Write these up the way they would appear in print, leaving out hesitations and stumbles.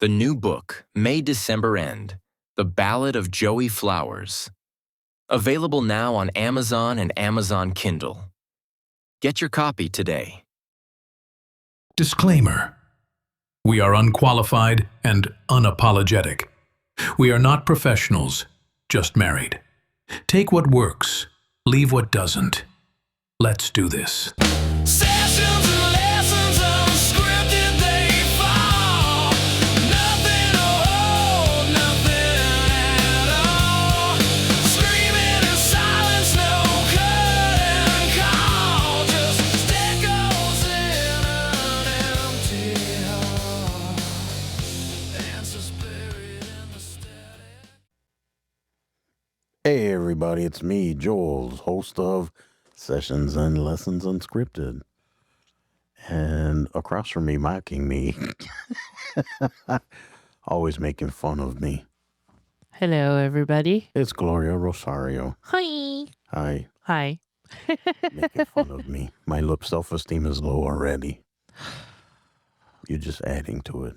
The new book, May-December End, The Ballad of Joey Flowers. Available now on Amazon and Amazon Kindle. Get your copy today. Disclaimer. We are unqualified and unapologetic. We are not professionals, just married. Take what works, leave what doesn't. Let's do this. Sessions and lessons unscripted, they fall. Nothing to hold, nothing at all. Screaming in silence, no curtain call. Just echoes in an empty hall. Answers buried in the static. Hey everybody, it's me, Joel, host of Sessions and Lessons Unscripted. And across from me, mocking me, always making fun of me, Hello, everybody. it's Gloria Rosario. Hi. Hi, Hi. making fun of me. My self-esteem is low already. You're just adding to it.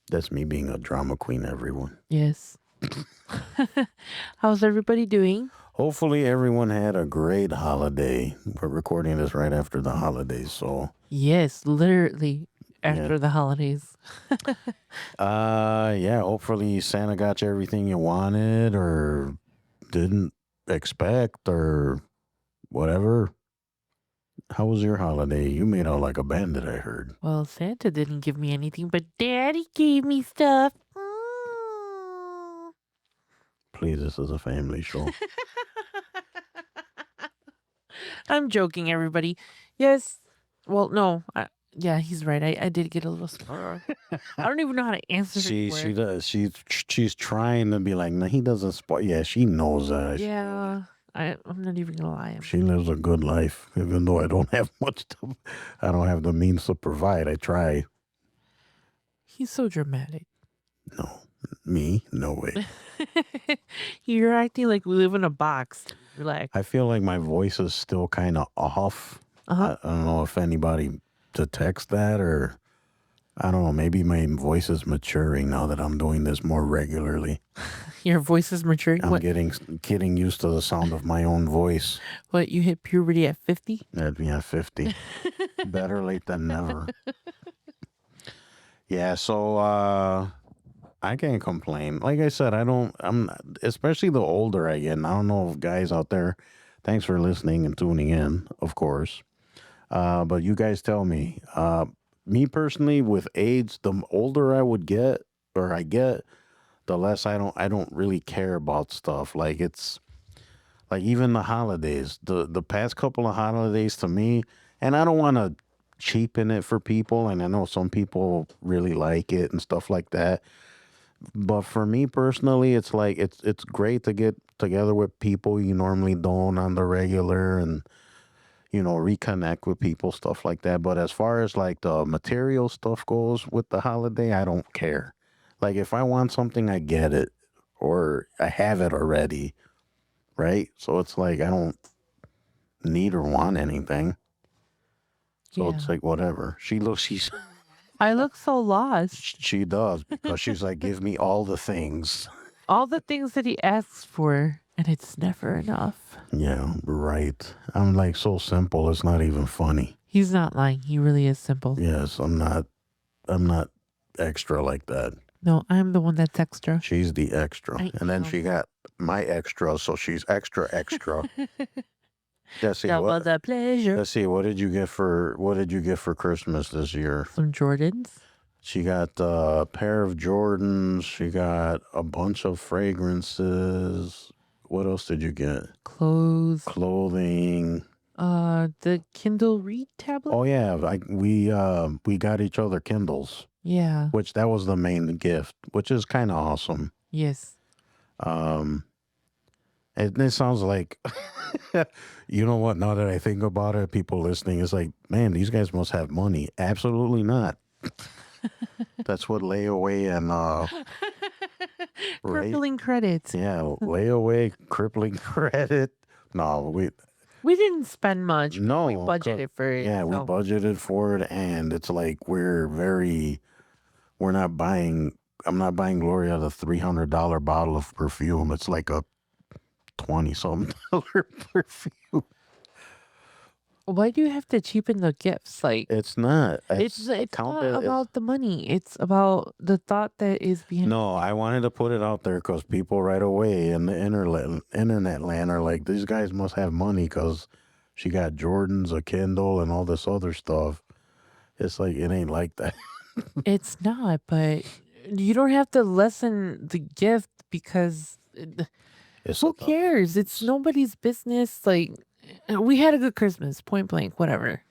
That's me being a drama queen, everyone. Yes. How's everybody doing? Hopefully everyone had a great holiday. We're recording this right after the holidays, so Yes, literally after the holidays. yeah, hopefully Santa got you everything you wanted or didn't expect or whatever. How was your holiday? You made out like a bandit, I heard. Well, Santa didn't give me anything, but Daddy gave me stuff. Please, this is a family show. I'm joking, everybody. Yes. Well, no. Yeah, he's right. I did get a little spoiled. I don't even know how to answer She it. does. She's trying to be like, no, he doesn't spoil. Yeah, she knows that. Yeah. I'm not even going to lie. She lives a good life, even though I don't have much to. I don't have the means to provide. I try. He's so dramatic. No, me, no way. You're acting like we live in a box. Relax. I feel like my voice is still kind of off. Uh-huh. I don't know if anybody detects that or I don't know. Maybe my voice is maturing now that I'm doing this more regularly. Your voice is maturing. I'm What? getting used to the sound of my own voice. What? You hit puberty at 50? At me at 50. Better late than never. Yeah, so I can't complain. Like I said, especially the older I get. And I don't know if guys out there, thanks for listening and tuning in, of course. But you guys tell me, me personally, with age, the older I would get, or I get, the less I don't really care about stuff. Like it's like even the holidays, the past couple of holidays to me, and I don't want to cheapen it for people, and I know some people really like it and stuff like that. But for me personally, it's like it's great to get together with people you normally don't on the regular and reconnect with people, stuff like that. But as far as like the material stuff goes with the holiday, I don't care. Like if I want something, I get it or I have it already, right? So it's like I don't need or want anything. So it's like whatever. She's I look so lost. she does because she's like, give me all the things. All the things that he asks for, and it's never enough. Yeah, right. I'm like so simple. It's not even funny. He's not lying. He really is simple. Yes, I'm not extra like that. No, I'm the one that's extra. She's the extra. I And then know. she got my extra, so she's extra. Let's see Double what. the pleasure. Let's see. What did you get for Christmas this year? Some Jordans. She got a pair of Jordans. She got a bunch of fragrances. What else did you get? Clothes. Clothing. The Kindle Read tablet. Oh yeah, we got each other Kindles, Yeah. which that was the main gift, which is kind of awesome. Yes. It sounds like, you know what? Now that I think about it, people listening, it's like, man, these guys must have money. Absolutely not. That's what layaway and Crippling credits. yeah, layaway, crippling credit. No, We didn't spend much. No, We budgeted for it. yeah, we so- budgeted for it, and it's like we're very we're not buying. I'm not buying Gloria the $300 bottle of perfume. It's like a 20-something dollar perfume. Why do you have to cheapen the gifts? Like, It's not. it's count not it. about the money. It's about the thought that is behind. No, I wanted to put it out there because people right away in the internet land are like, these guys must have money because she got Jordans, a Kindle, and all this other stuff. It's like it ain't like that. It's not, but you don't have to lessen the gift because It's who cares? It's nobody's business. Like, we had a good Christmas, point blank, whatever.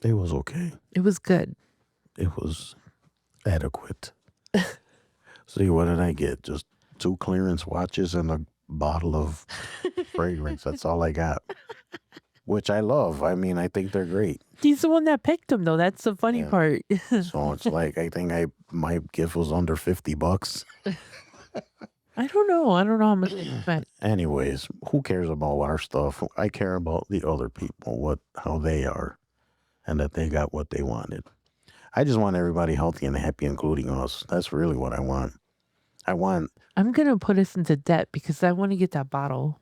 It was okay. It was good. It was adequate. See, what did I get? Just 2 clearance watches and a bottle of fragrance. That's all I got. Which I love. I mean, I think they're great. He's the one that picked him, though. That's the funny Yeah. part. So it's like I think my gift was under $50. I don't know. I don't know how much they spent. Anyways, who cares about our stuff? I care about the other people, how they are, and that they got what they wanted. I just want everybody healthy and happy, including us. That's really what I want. I'm gonna put us into debt because I want to get that bottle,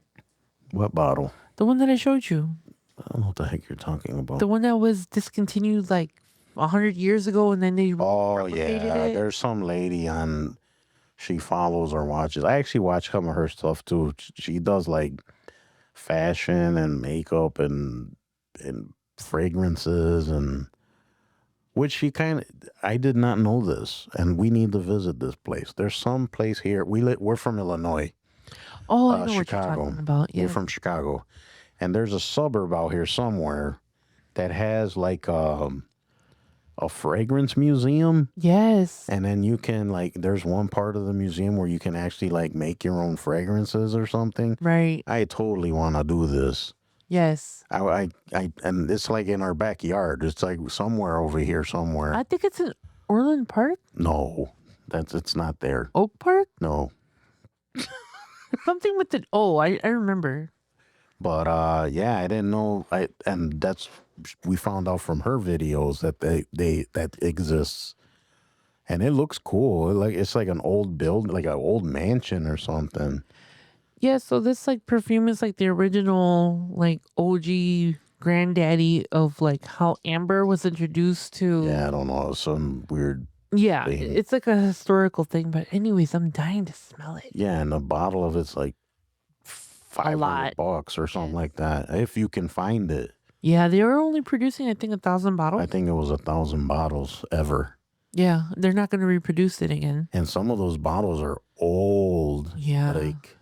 What bottle? the one that I showed you, I don't know what the heck you're talking about. the one that was discontinued like 100 years ago, and then they Oh replicated yeah, it. there's some lady on. She follows or watches. I actually watch some of her stuff too. She does like fashion and makeup and fragrances and which she kind of. I did not know this, and we need to visit this place. There's some place here. We're from Illinois, Oh, I know what you're Chicago. talking about. We're Yeah. from Chicago, and there's a suburb out here somewhere that has like a fragrance museum. Yes. And then you can like, there's one part of the museum where you can actually like make your own fragrances or something. Right. I totally want to do this. Yes. And it's like in our backyard. It's like somewhere over here somewhere. I think it's in Orland Park, No, it's not there. Oak Park, No, something with the. Oh, I remember. but yeah, I didn't know. And that's we found out from her videos that that exists, and it looks cool. It's like an old build, like an old mansion or something. Yeah. So this like perfume is like the original like OG granddaddy of like how amber was introduced to. Yeah, I don't know, some weird. Yeah, thing. it's like a historical thing. But anyways, I'm dying to smell it. Yeah, and a bottle of it's like $500 or something like that, if you can find it. Yeah, they were only producing I think 1,000 bottles. I think it was 1,000 bottles ever. Yeah, they're not going to reproduce it again. And some of those bottles are old. Yeah. Like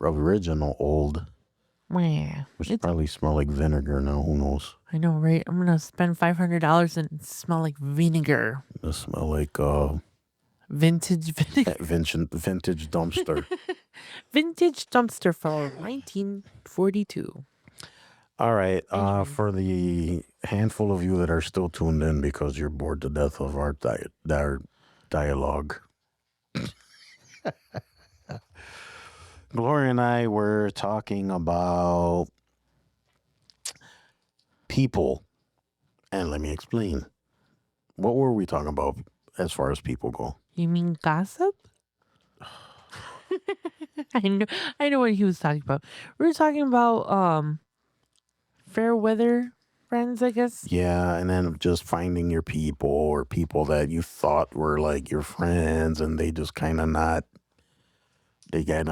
original old. Yeah. Which probably smell like vinegar now. Who knows? I know, right? I'm gonna spend $500 and smell like vinegar. It smell like Vintage vinegar. vintage dumpster. Vintage dumpster from 1942. All right. For the handful of you that are still tuned in because you're bored to death of our dialogue. Gloria and I were talking about people. And let me explain. What were we talking about as far as people go? You mean gossip? I know what he was talking about. We were talking about fair weather friends, I guess. Yeah, and then just finding your people or people that you thought were like your friends and they just kind of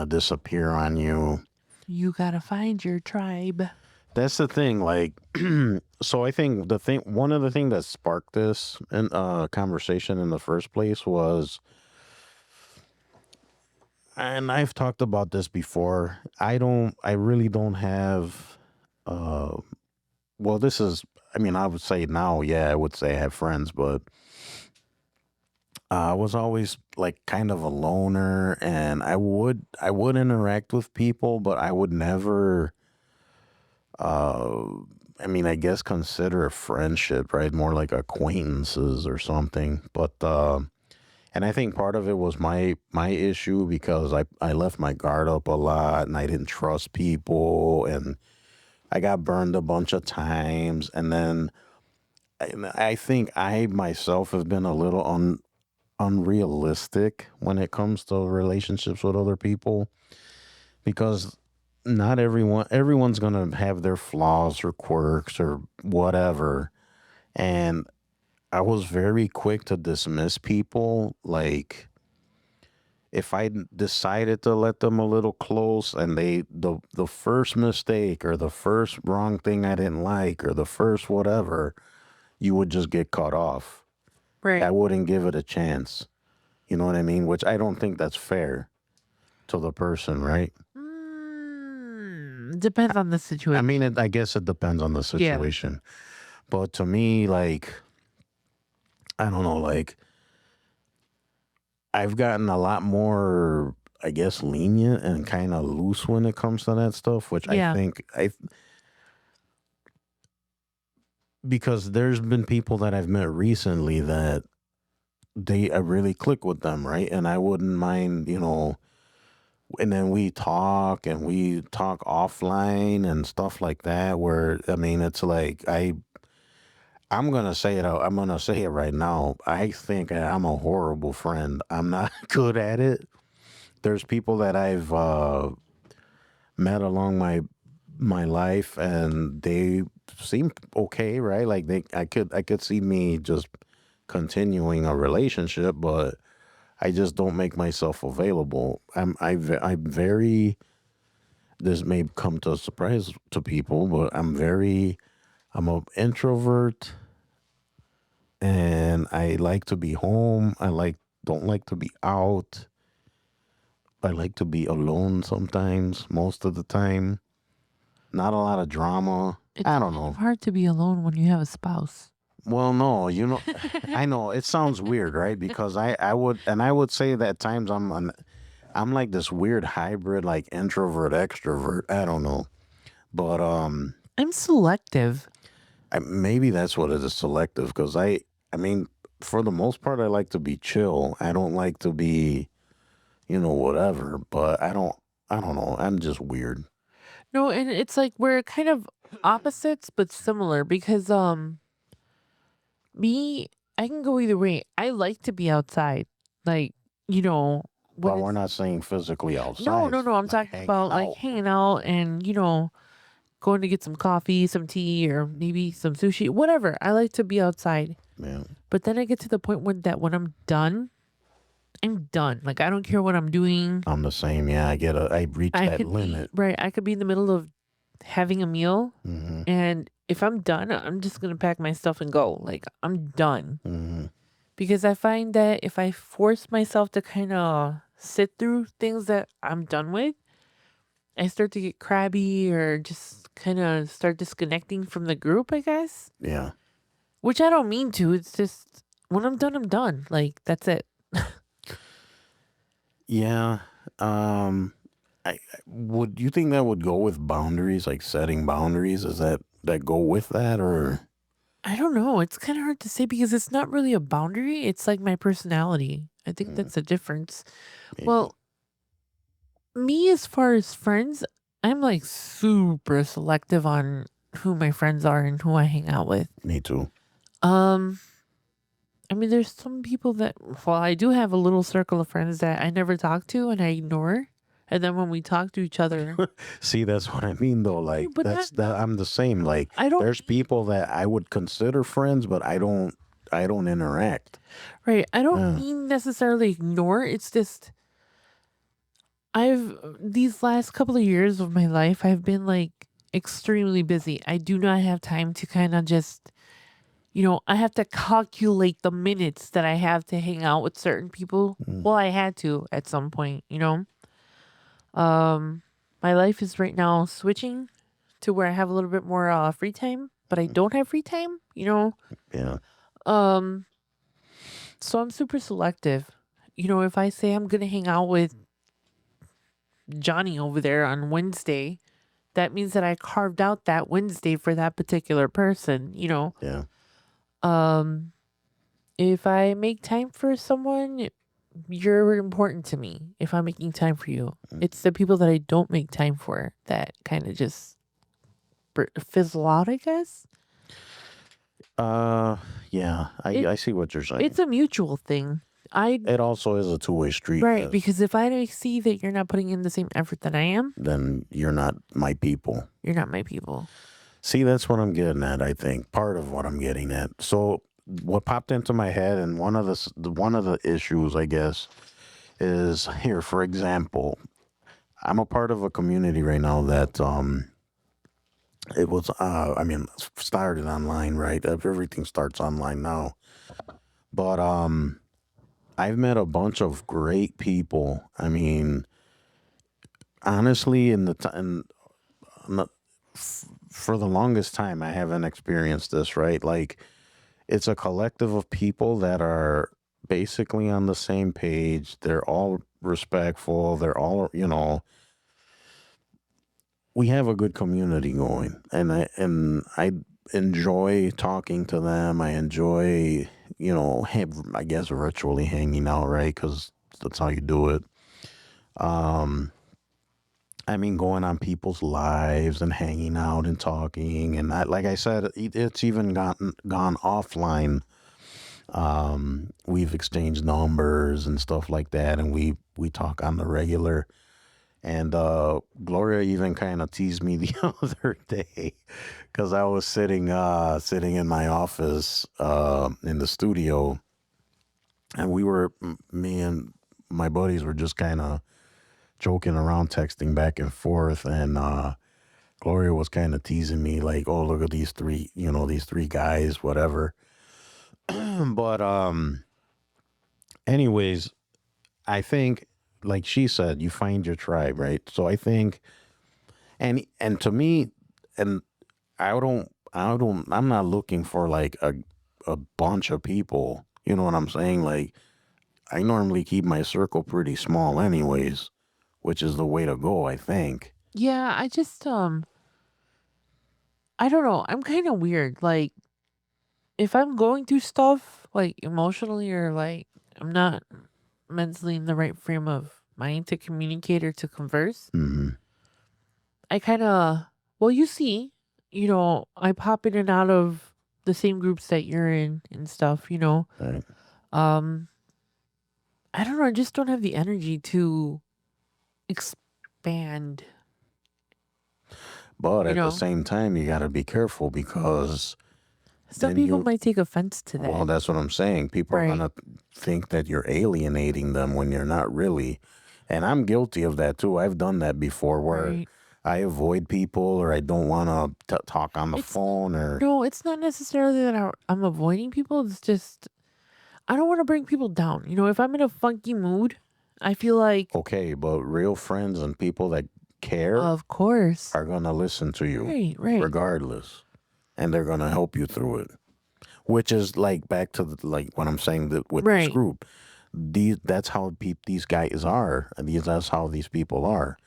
disappear on you. You gotta find your tribe. That's the thing. Like, so I think one of the things that sparked this conversation in the first place was, and I've talked about this before. I really don't have, well, this is, I mean, I would say now, yeah, I would say I have friends, but I was always like kind of a loner, and I would interact with people, but I would never, I mean, I guess consider a friendship, right? More like acquaintances or something. But and I think part of it was my issue because I left my guard up a lot and I didn't trust people and I got burned a bunch of times. And then I think I myself have been a little unrealistic when it comes to relationships with other people, because not everyone's gonna have their flaws or quirks or whatever. And I was very quick to dismiss people. Like, if I decided to let them a little close, and the first mistake or the first wrong thing I didn't like or the first whatever, you would just get cut off. Right. I wouldn't give it a chance. You know what I mean? Which I don't think that's fair to the person, right? Depends on the situation. I mean, I guess it depends on the Yeah. situation. But to me, like, I don't know, like, I've gotten a lot more, I guess, lenient and kind of loose when it comes to that stuff, which Yeah. I think because there's been people that I've met recently that I really click with them, right? And I wouldn't mind, and then we talk offline and stuff like that, where, I mean, it's like, I'm gonna say it. I'm gonna say it right now. I think I'm a horrible friend. I'm not good at it. There's people that I've met along my life, and they seem okay, right? Like, I could see me just continuing a relationship, but I just don't make myself available. I'm very. This may come to a surprise to people, but I'm an introvert, and I like to be home. Don't like to be out. I like to be alone sometimes, most of the time. Not a lot of drama. It's I don't know. hard to be alone when you have a spouse. Well, no, I know it sounds weird, right? Because I would say that at times I'm like this weird hybrid, like introvert extrovert. I don't know, but I'm selective. maybe that's what it is, selective. Because I mean, for the most part, I like to be chill. I don't like to be, whatever. But I don't know. I'm just weird. No, and it's like we're kind of opposites but similar because me, I can go either way. I like to be outside. Like, when But we're it's not saying physically outside. no, I'm like talking hanging about like out. hanging out and going to get some coffee, some tea, or maybe some sushi, whatever. I like to be outside. Yeah. But then I get to the point when I'm done, I'm done. Like I don't care what I'm doing. I'm the same. Yeah, I reach I that could limit. right. I could be in the middle of having a meal, Mm-hmm. and if I'm done, I'm just gonna pack my stuff and go. Like I'm done Mm-hmm. because I find that if I force myself to kind of sit through things that I'm done with, I start to get crabby or just kind of start disconnecting from the group. I guess, Yeah. which I don't mean to. It's just when I'm done, I'm done. Like that's it. Yeah. Would you think that would go with boundaries, like setting boundaries? Is that go with that, or I don't know. It's kind of hard to say because it's not really a boundary. It's like my personality. I think that's the difference. maybe? Well, me as far as friends, I'm like super selective on who my friends are and who I hang out with. Me too. Um, I mean, there's some people that, well, I do have a little circle of friends that I never talk to and I ignore. And then when we talk to each other, See, that's what I mean, though. Like, but I'm the same. Like, I don't, there's people that I would consider friends, but I don't interact. right. I don't Yeah. mean necessarily ignore. It's just, these last couple of years of my life, I've been like extremely busy. I do not have time to kind of just, I have to calculate the minutes that I have to hang out with certain people. Well, I had to at some point. My life is right now switching to where I have a little bit more free time, but I don't have free time. Yeah. So I'm super selective. If I say I'm gonna hang out with Johnny over there on Wednesday, that means that I carved out that Wednesday for that particular person. Yeah. If I make time for someone, you're important to me. If I'm making time for you, it's the people that I don't make time for that kind of just fizzle out, I guess. Yeah. I see what you're saying. It's a mutual thing. It also is a two-way street. right, Yes. because if I see that you're not putting in the same effort that I am, Then you're not my people. you're not my people. See, that's what I'm getting at. I think part of what I'm getting at. So, what popped into my head, and one of the issues, I guess, is here. For example, I'm a part of a community right now that it was I mean, started online, right? Everything starts online now, but I've met a bunch of great people. I mean, honestly, in the time for the longest time, I haven't experienced this, right? Like, it's a collective of people that are basically on the same page. They're all respectful. They're all, we have a good community going, and I enjoy talking to them. I enjoy, I guess virtually hanging out, right? Because that's how you do it. Um, I mean, going on people's lives and hanging out and talking, and like I said, it's even gone offline. We've exchanged numbers and stuff like that, and we talk on the regular. And Gloria even kind of teased me the other day because I was sitting in my office in the studio, and me and my buddies were just kind of joking around, texting back and forth, and Gloria was kind of teasing me like, "Oh, look at these three guys, whatever." But anyways, I think, like she said, you find your tribe, right? So I think, and to me, and I'm not looking for like a bunch of people. You know what I'm saying? Like, I normally keep my circle pretty small, anyways, which is the way to go, I think. Yeah, I just I don't know. I'm kind of weird. Like if I'm going through stuff like emotionally or like I'm not mentally in the right frame of mind to communicate or to converse, Hmm. I kind of you see, I pop in and out of the same groups that you're in and stuff. Right. Um I don't know, I just don't have the energy to expand, But you at the know. same time, you got to be careful because Some then people might take offense to well, that. that's what I'm saying. People are going Right. to think that you're alienating them when you're not really. And I'm guilty of that too. I've done that before where Right. I avoid people or I don't want to talk on the It's phone or, no, it's not necessarily that I'm avoiding people. It's just I don't want to bring people down. If I'm in a funky mood, I feel like, okay, but real friends and people that care of course. are going to listen to you Right, right, regardless. And they're going to help you through it. Which is like back to like what I'm saying with this right. group. That's how these guys are. And that's how these people are.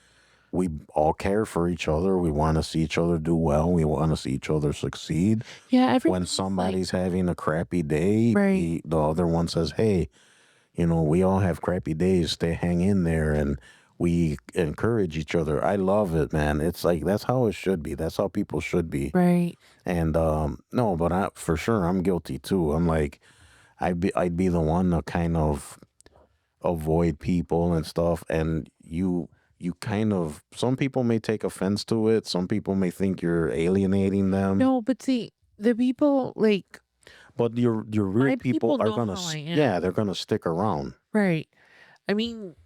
We all care for each other. We want to see each other do well. We want to see each other succeed. Yeah, When everybody's like, somebody's having a crappy day, right, the other one says, "Hey, we all have crappy days. Stay, hang in there." And we encourage each other. I love it, man. It's like that's how it should be. That's how people should be. right. And no, but for sure I'm guilty too. I'm like I'd be the one to kind of avoid people and stuff, and you kind of, some people may take offense to it. Some people may think you're alienating them, No, but see, the people like but your real my people people are know gonna how I yeah, am. they're gonna stick around. Right. I mean,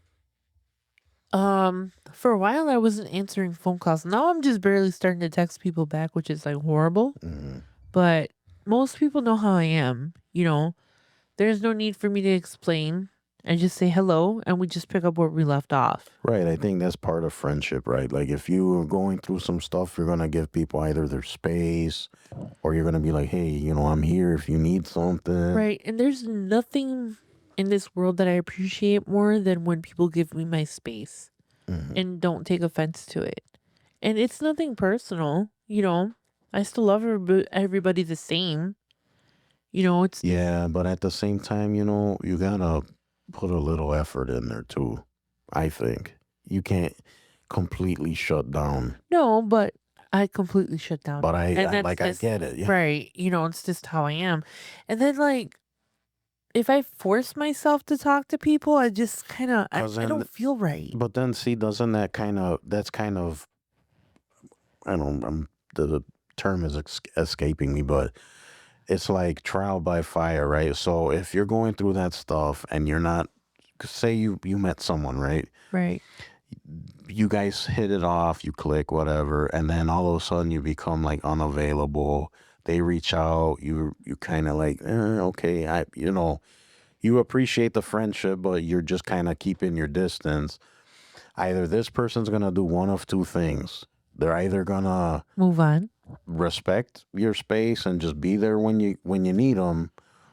for a while I wasn't answering phone calls. Now I'm just barely starting to text people back, which is like horrible. Mhm. But most people know how I am. There's no need for me to explain. I just say hello and we just pick up where we left off. Right, I think that's part of friendship, right? Like if you are going through some stuff, you're gonna give people either their space, or you're gonna be like, "Hey, I'm here if you need something." Right. And there's nothing in this world that I appreciate more than when people give me my space Mhm. and don't take offense to it. And it's nothing personal. I still love everybody the same. It's Yeah, but at the same time, you gotta put a little effort in there too. I think you can't completely shut down, no, but I completely shut down. but I, And I that's like I just get it. Yeah. right. It's just how I am. And then like if I force myself to talk to people, I just kind of I 'Cause then, don't feel right. but then see, doesn't that's kind of, I don't, the term is escaping me, but it's like trial by fire, right? So if you're going through that stuff and you're not, say you met someone, right? Right. You guys hit it off, you click, whatever, and then all of a sudden you become like unavailable. They reach out, you kind of like, okay, you appreciate the friendship, but you're just kind of keeping your distance. Either this person's gonna do one of two things. They're either gonna Move on. respect your space and just be there when you need them,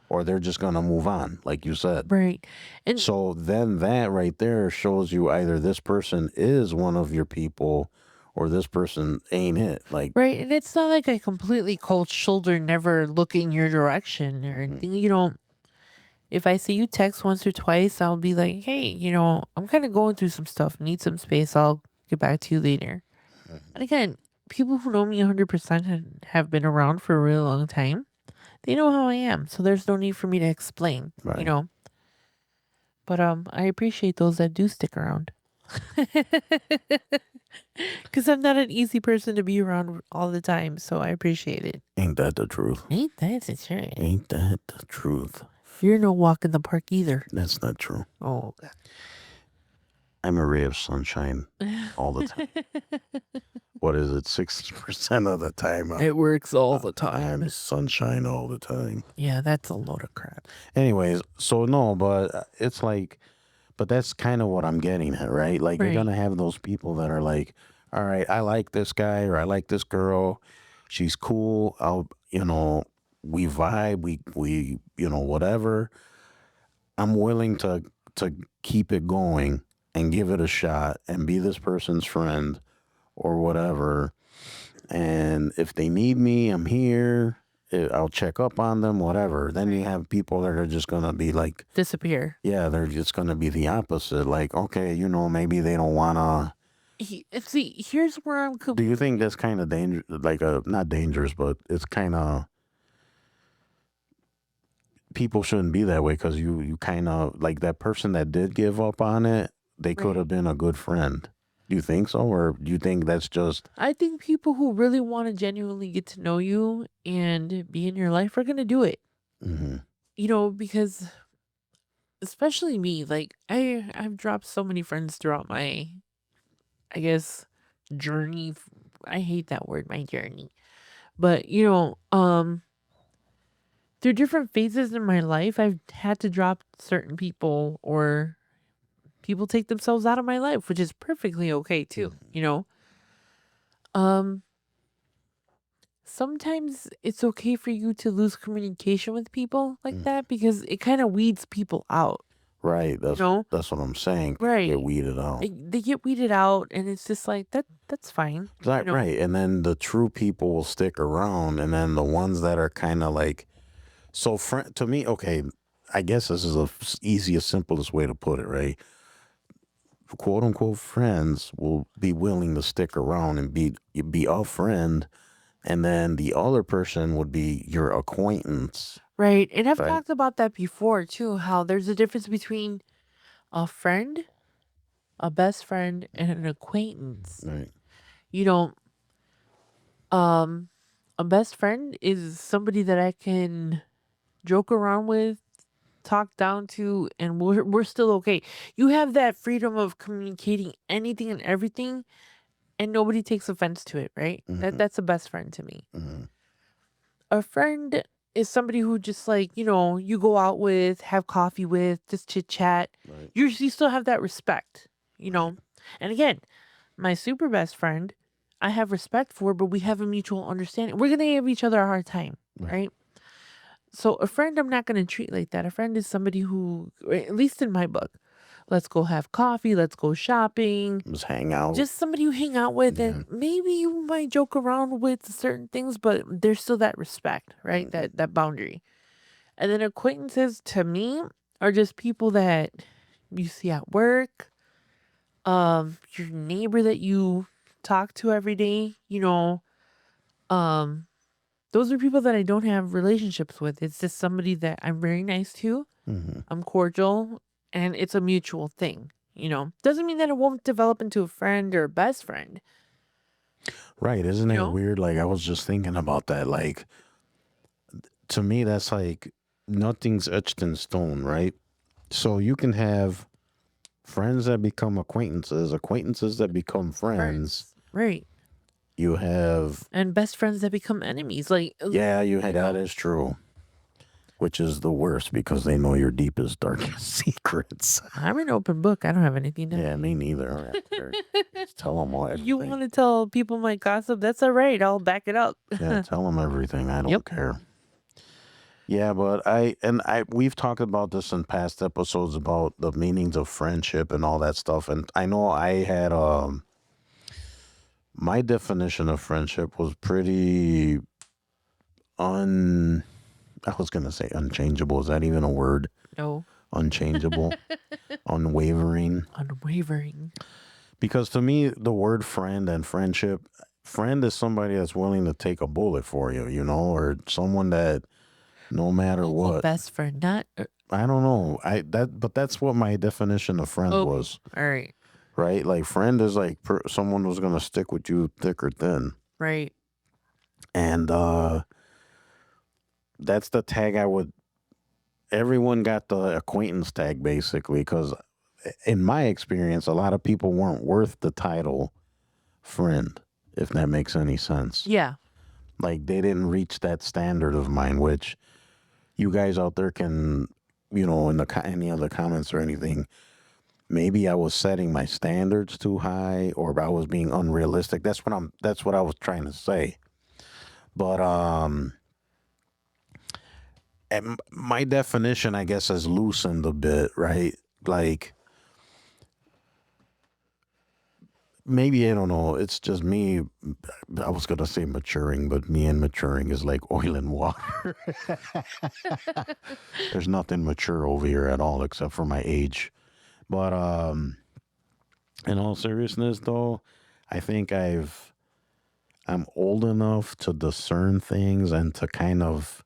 or they're just gonna move on, like you said. Right. And So then that right there shows you either this person is one of your people, or this person ain't it. Like, right, and it's not like I completely cold shoulder, never look in your direction or anything. You know, if I see you text once or twice, I'll be like, hey, I'm kind of going through some stuff, need some space. I'll get back to you later. And again, people who know me 100% and have been around for a really long time, they know how I am. So there's no need for me to explain, right. But I appreciate those that do stick around. Because I'm not an easy person to be around all the time. So I appreciate it. Ain't that the truth? Ain't that the truth? Ain't that the truth? You're no walk in the park either. That's not true. Oh, I'm a ray of sunshine all the time. What is it? 60% of the time it works all the I'm time. sunshine all the time. Yeah, that's a load of crap. Anyways, so no, but it's like, but that's kind of what I'm getting at, right? Like, you're Right. gonna have those people that are like, all right, I like this guy or I like this girl, she's cool. We vibe, we whatever. I'm willing to keep it going and give it a shot and be this person's friend or whatever. And if they need me, I'm here. I'll check up on them, whatever. Then you have people that are just gonna be like, Disappear. yeah, they're just gonna be the opposite. Like, okay, maybe they don't wanna. See, here's where I'm. Do you think that's kind of dangerous? Like, not dangerous, but it's kind of, people shouldn't be that way, because you kind of like that person that did give up on it. They could have been a good friend. Do you think so, or do you think that's just? I think people who really want to genuinely get to know you and be in your life are going to do it. Mm-hmm. Because especially me, like I've dropped so many friends throughout my, I guess, journey. I hate that word, my journey. But, through different phases in my life, I've had to drop certain people, or people take themselves out of my life, which is perfectly okay too, Um, sometimes it's okay for you to lose communication with people like that, because it kind of weeds people out. Right. That's know? that's what I'm saying. Right. Get weeded out. They get weeded out, and it's just like that's fine. Right, right. And then the true people will stick around, and then the ones that are kind of like, so to me, okay, I guess this is the easiest, simplest way to put it, right? Quote unquote friends will be willing to stick around and be a friend, and then the other person would be your acquaintance. Right. And I've Right. talked about that before too, how there's a difference between a friend, a best friend, and an acquaintance. Right. Um, a best friend is somebody that I can joke around with, talk down to, and we're still okay. You have that freedom of communicating anything and everything, and nobody takes offense to it, right? That's a best friend to me. A friend is somebody who just like, you go out with, have coffee with, just chit chat. Right. You still have that respect, And again, my super best friend, I have respect for, but we have a mutual understanding. We're gonna give each other a hard time, right? So a friend, I'm not gonna treat like that. A friend is somebody who, at least in my book, let's go have coffee, let's go shopping, Just hang out. just somebody you hang out with, and maybe you might joke around with certain things, but there's still that respect, right? That boundary. And then acquaintances to me are just people that you see at work, your neighbor that you talk to every day, um, those are people that I don't have relationships with. It's just somebody that I'm very nice to. Hmm. I'm cordial, and it's a mutual thing. Doesn't mean that it won't develop into a friend or a best friend. Right. Isn't You it know, weird? Like, I was just thinking about that. Like, to me, that's like nothing's etched in stone, right? So you can have friends that become acquaintances, acquaintances that become friends. right? You have, And best friends that become enemies. Like, yeah, you had, that know. is true. Which is the worst because they know your deepest, darkest secrets. I'm an open book. I don't have anything to. Yeah, me neither. Just tell them all You everything. want to tell people my gossip? That's all right. I'll back it up. Yeah, tell them everything. I don't Yep. care. Yeah, but we've talked about this in past episodes about the meanings of friendship and all that stuff. And I know I had my definition of friendship was pretty I was gonna say unchangeable. Is that even a word? No. Unchangeable, unwavering. Unwavering. Because to me, the word friend and friend is somebody that's willing to take a bullet for you, or someone that no matter That's a what. best friend, not. I don't know. But that's what my definition of friend Okay. was, All right. right? Like friend is like someone who's gonna stick with you thick or thin, Right. and that's the tag I would. Everyone got the acquaintance tag basically, because in my experience, a lot of people weren't worth the title friend, if that makes any sense. Yeah. Like they didn't reach that standard of mine, which you guys out there can, in any of the comments or anything, maybe I was setting my standards too high or I was being unrealistic. That's what I was trying to say. But and my definition, I guess, has loosened a bit, right? Like maybe I don't know. It's just me. I was gonna say maturing, but me and maturing is like oil and water. There's nothing mature over here at all except for my age. But in all seriousness, though, I think I'm old enough to discern things and to kind of,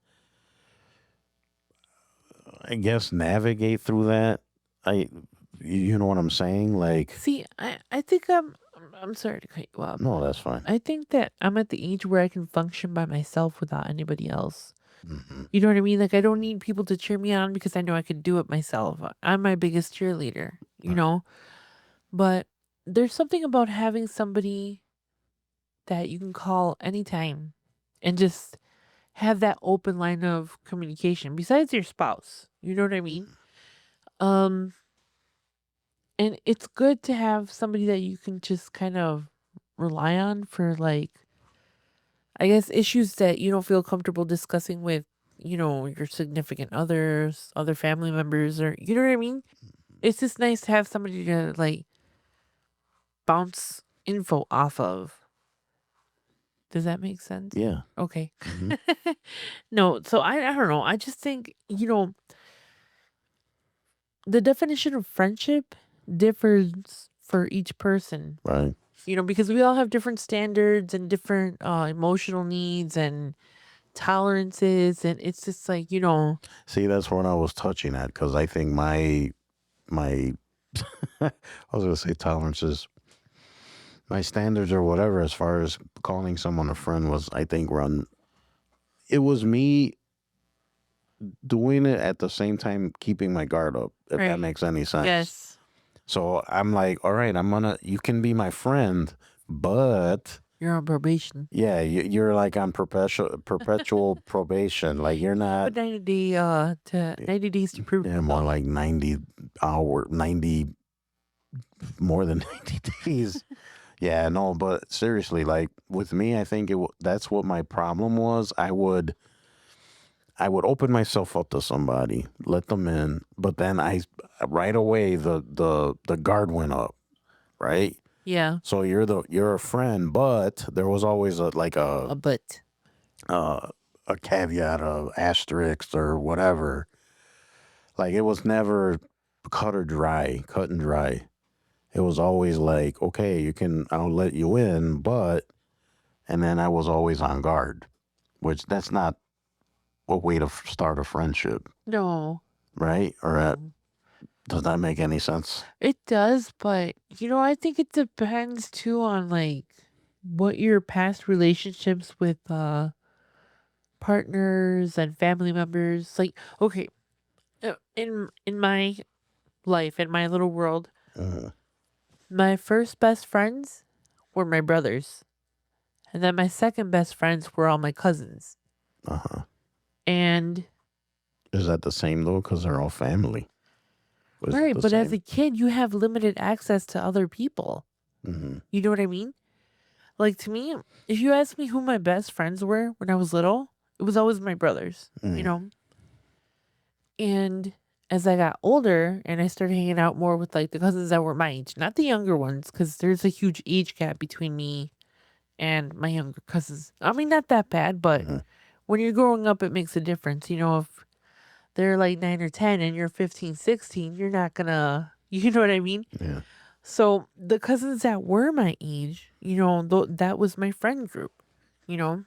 I guess, navigate through that. You know what I'm saying? Like, See, I think I'm sorry to cut you off. no, that's fine. I think that I'm at the age where I can function by myself without anybody else. Hmm. You know what I mean? Like I don't need people to cheer me on because I know I can do it myself. I'm my biggest cheerleader, But there's something about having somebody that you can call anytime and just have that open line of communication besides your spouse. You know what I mean? Um and it's good to have somebody that you can just kind of rely on for like I guess issues that you don't feel comfortable discussing with, your significant others, other family members or you know what I mean? It's just nice to have somebody to like bounce info off of. Does that make sense? Yeah. Okay. Hmm. No, so I don't know. I just think, the definition of friendship differs for each person, Right. because we all have different standards and different emotional needs and tolerances. And it's just like, See, that's what I was touching at because I think my I was gonna say tolerances, my standards or whatever as far as calling someone a friend was, I think, run. It was me doing it at the same time keeping my guard up, if that right. makes any sense. Yes. So I'm like, all right, you can be my friend, but You're on probation. yeah, you're like on perpetual probation. Like you're not, But 90 days to prove yeah, more yourself. like 90, more than 90 days. Yeah, no, but seriously, like with me, I think that's what my problem was. I would open myself up to somebody, let them in, but then right away the guard went up, right? Yeah. So you're a friend, but there was always A but. a caveat of asterisk or whatever. Like it was never cut and dry. It was always like, okay, I'll let you in, but, and then I was always on guard. which that's not a way to start a friendship, No. right? Or does that make any sense? It does, but I think it depends too on like what your past relationships with partners and family members like. Okay, in my life, in my little world, Uh, my first best friends were my brothers, and then my second best friends were all my cousins. uh-huh. And Is that the same though? Because they're all family. Was it right, the but as same? a kid, you have limited access to other people. Mm-hmm. You know what I mean? Like to me, if you ask me who my best friends were when I was little, it was always my brothers, Mm. And as I got older and I started hanging out more with like the cousins that were my age, not the younger ones, because there's a huge age gap between me and my younger cousins. I mean, not that bad, but Mhm. when you're growing up, it makes a difference. If they're like 9 or 10 and you're 15, 16, you're not gonna, you know what I mean? Yeah. So the cousins that were my age, that was my friend group, you know?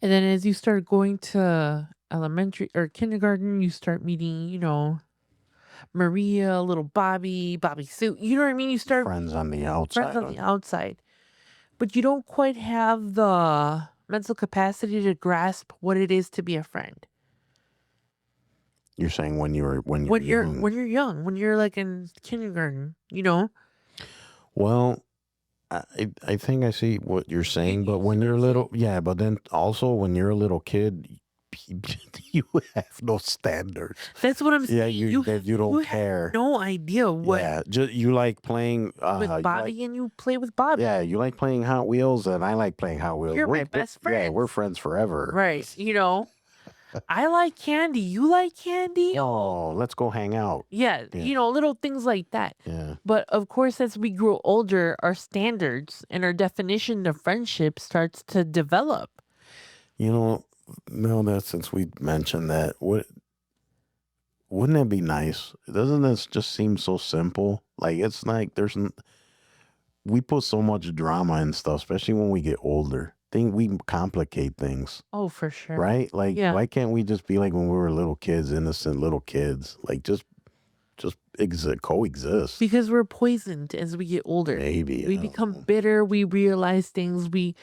And then as you start going to elementary or kindergarten, you start meeting, Maria, little Bobby Sue. You know what I mean? You start Friends on the friends outside. on the outside, but you don't quite have the mental capacity to grasp what it is to be a friend. You're saying when you're When you're young. when you're young, when you're like in kindergarten. Well, I think I see what you're saying, but you when see what you're I'm little, saying? yeah, but then also when you're a little kid, you have no standards. That's what I'm Yeah, saying. you don't You have care. no idea what Yeah, just you like playing. with You like, Bobby and you play with Bobby. yeah, you like playing Hot Wheels, and I like playing Hot Wheels. You're my best Yeah, we're friends. friends forever. Right. I like candy. You like candy? Oh, let's go hang out. Yeah, Yeah, little things like that. yeah. But of course, as we grow older, our standards and our definition of friendship starts to develop. You know, no, that since we mentioned that, wouldn't it be nice? Doesn't this just seem so simple? Like it's like we put so much drama and stuff, especially when we get older. Think we complicate things, Oh, for sure. right? Like Yeah. why can't we just be like when we were little kids, innocent little kids? Like just coexist. Because we're poisoned as we get older. Maybe We become bitter. We realize things. We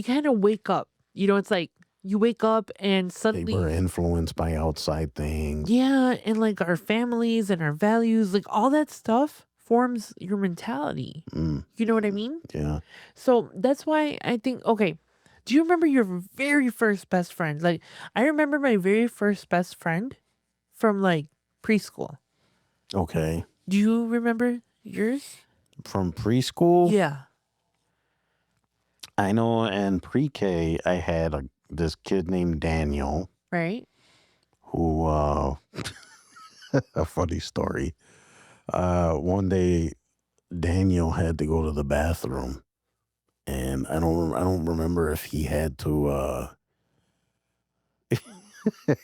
kind of wake up. It's like you wake up and they suddenly were influenced by outside things. yeah, and like our families and our values, like all that stuff forms your mentality. Mm, You know what I mean? yeah. So that's why I think, okay, do you remember your very first best friend? Like, I remember my very first best friend from like preschool. Okay. Do you remember yours? From preschool, Yeah. I know in pre-K I had this kid named Daniel Right? who a funny story. One day Daniel had to go to the bathroom, and I don't remember if he had to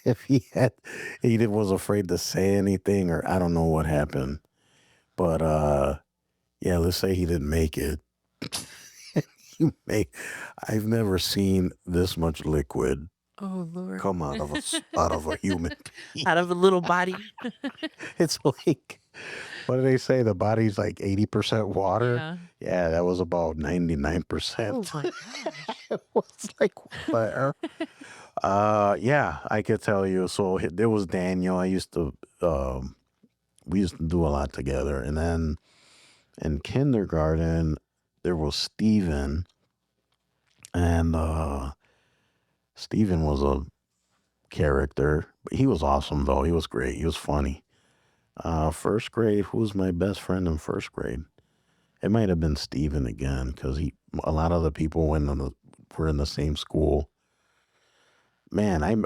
if was afraid to say anything, or I don't know what happened. But yeah, let's say he didn't make it. He made, I've never seen this much liquid Oh, Lord. come out of out of a human being. Out of a little body. It's like, what do they say? The body's like 80% water. Yeah. Yeah, that was about Oh, 99%. my gosh. It was like, what? Yeah, I could tell you. So there was Daniel. We used to do a lot together. And then in kindergarten, there was Steven. And Steven was a character. But he was awesome, though. He was great. He was funny. First grade, who was my best friend in first grade? It might have been Steven again, because a lot of the people were in the same school. Man,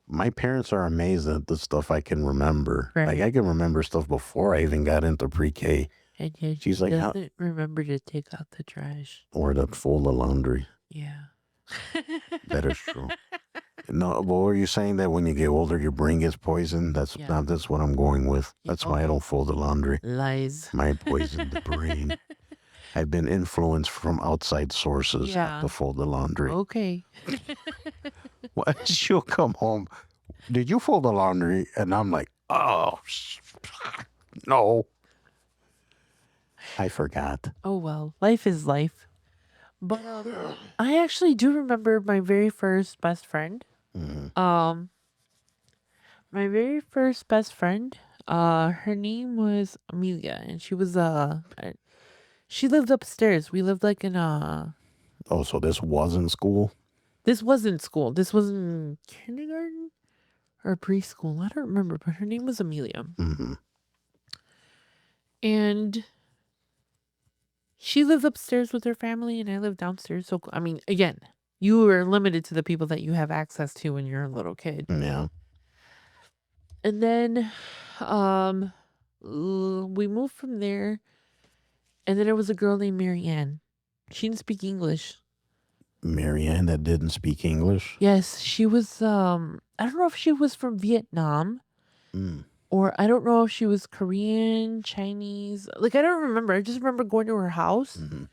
my parents are amazed at the stuff I can remember. Like Right. I can remember stuff before I even got into pre-K. And yet She's she like, how, doesn't remember to take out the trash. or to fold the laundry. Yeah. That is true. No, but were you saying that when you get older, your brain gets poisoned? That's Yeah. that's what I'm going with. Yeah, That's why I okay. don't fold the laundry. Lies. My poisoned brain. I've been influenced from outside sources not Yeah. to fold the laundry. Okay. She'll come home. Did you fold the laundry? And I'm like, oh, no. I forgot. Oh well, life is life. But I actually do remember my very first best friend. Mhm. My very first best friend, her name was Amelia, and she lived upstairs. We lived like in Oh, so this wasn't school? this wasn't school. This was in kindergarten or preschool. I don't remember, but her name was Amelia. Mm-hmm. And she lived upstairs with her family, and I lived downstairs. So, I mean, again, you were limited to the people that you have access to when you're a little kid. Yeah. And then we moved from there, and then there was a girl named Marianne. She didn't speak English. Marianne that didn't speak English? Yes, she was I don't know if she was from Vietnam Mm. or I don't know if she was Korean, Chinese. Like I don't remember. I just remember going to her house Mhm.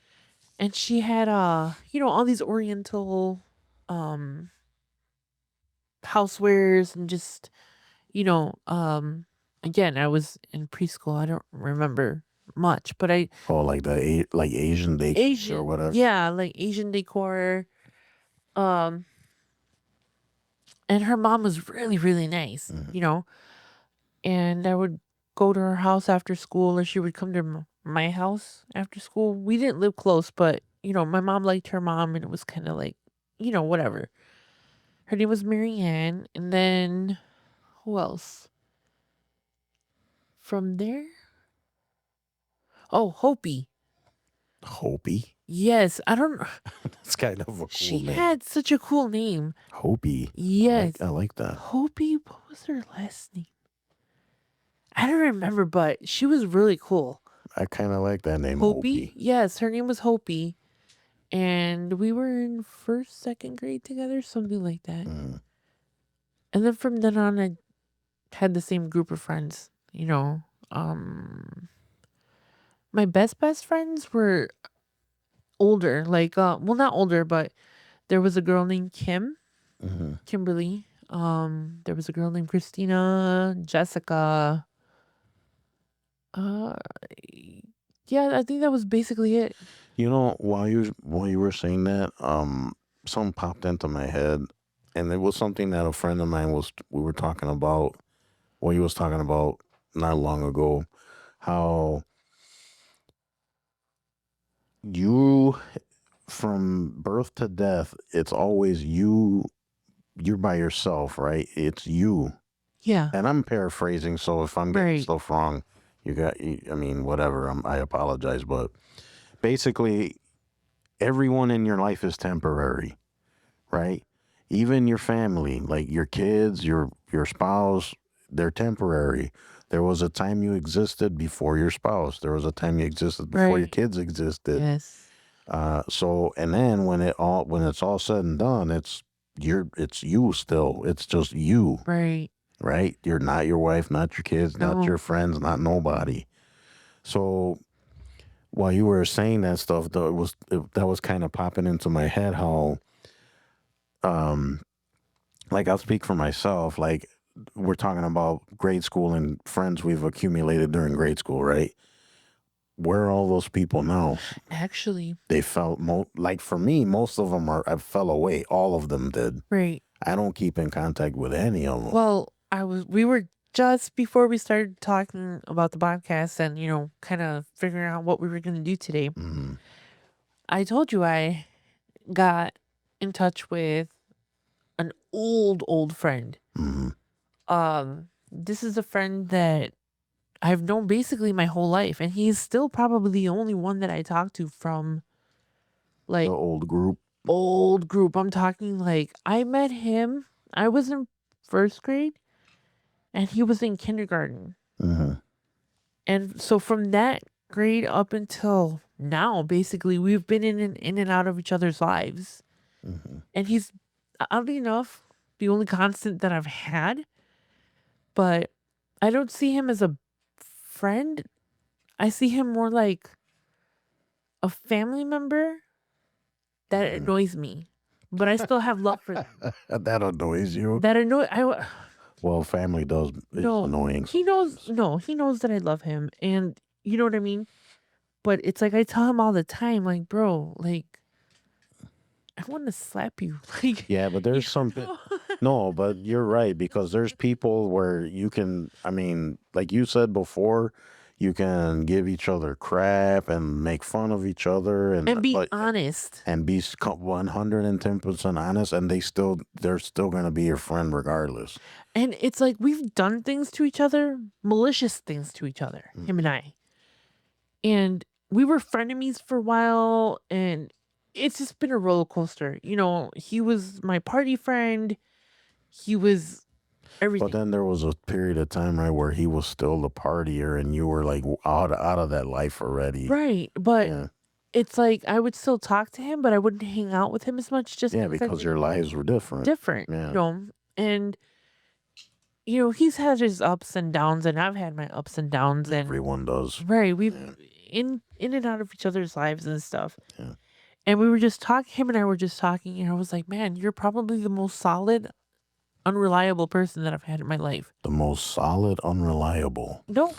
and she had all these oriental um housewares and just again, I was in preschool. I don't remember much, but Oh, like like Asian decor or Asian, whatever? yeah, like Asian decor. Um and her mom was really, really nice, Mhm. and I would go to her house after school, or she would come to my house after school. We didn't live close, but my mom liked her mom, and it was kind of like, whatever. Her name was Marianne, and then who else? From there, oh, Hopi. Hopi? Yes, I don't. That's kind of a cool She name. had such a cool name. Hopi. Yes, I like that. Hopi. What was her last name? I don't remember, but she was really cool. I kind of like that name, Hopi? Hopi. Yes, her name was Hopi. And we were in first, second grade together, something like that. Mm. And then from then on, I had the same group of friends. My best friends were older, like, well, not older, but there was a girl named Mm-hmm. Kimberly. There was a girl named Christina, Jessica. Uh, yeah, I think that was basically it. While you were saying that, something popped into my head, and it was something that a friend of mine we were talking about. Well, he was talking about not long ago, how you from birth to death, it's always you. You're by yourself, right? It's you. Yeah, And I'm paraphrasing, so if I'm getting right, stuff wrong, I mean, whatever. I apologize, but basically, everyone in your life is temporary, right? Even your family, like your kids, your spouse, they're temporary. There was a time you existed before your spouse. There was a time you existed before your right. kids existed. Yes, And then when it's all said and done, it's you still. It's just you, right. right? You're not your wife, not your kids, not No, your friends, not nobody. So while you were saying that stuff, though, that was kind of popping into my head how, um, like I'll speak for myself. Like we're talking about grade school and friends we've accumulated during grade school, right? Where are all those people now? actually, They like for me, most of them I fell away. All of them did. right. I don't keep in contact with any of them. Well, we were just before we started talking about the podcast and, kind of figuring out what we were going to do today. Mm-hmm. I told you I got in touch with an old friend. Mm-hmm. This is a friend that I've known basically my whole life, and he's still probably the only one that I talk to from The like old group. old group. I'm talking like I met him. I was in first grade and he was in kindergarten. Mm-hmm. And so from that grade up until now, basically, we've been in and out of each other's lives. Mm-hmm. And he's, oddly enough, the only constant that I've had. But I don't see him as a friend. I see him more like a family member that annoys me, but I still have love for them. That annoys you. That annoy Well, family does. It's no, annoying. he knows. No, he knows that I love him, and you know what I mean. But it's like I tell him all the time, like, bro, like, I want to slap you. Like, Yeah, but there's some. No, but you're right, because there's people where you can. I mean, like you said before, you can give each other crap and make fun of each other, and be but honest. and be 110% honest, and they're still gonna be your friend regardless. And it's like we've done things to each other, malicious things to each other, him and I. And we were frenemies for a while, and it's just been a roller coaster. You know, he was my party friend. He was everything. But then there was a period of time, right, where he was still the partier, and you were like out of that life already. Right. But Yeah, it's like I would still talk to him, but I wouldn't hang out with him as much just yeah, because I because did your lives were different. different, Yeah. you know. And you know, he's had his ups and downs, and I've had my ups and downs, and Everyone does. right, we've Yeah. in and out of each other's lives and stuff. Yeah. And we were just talking, him and I were just talking, and I was like, man, you're probably the most solid, unreliable person that I've had in my life. The most solid, unreliable. No.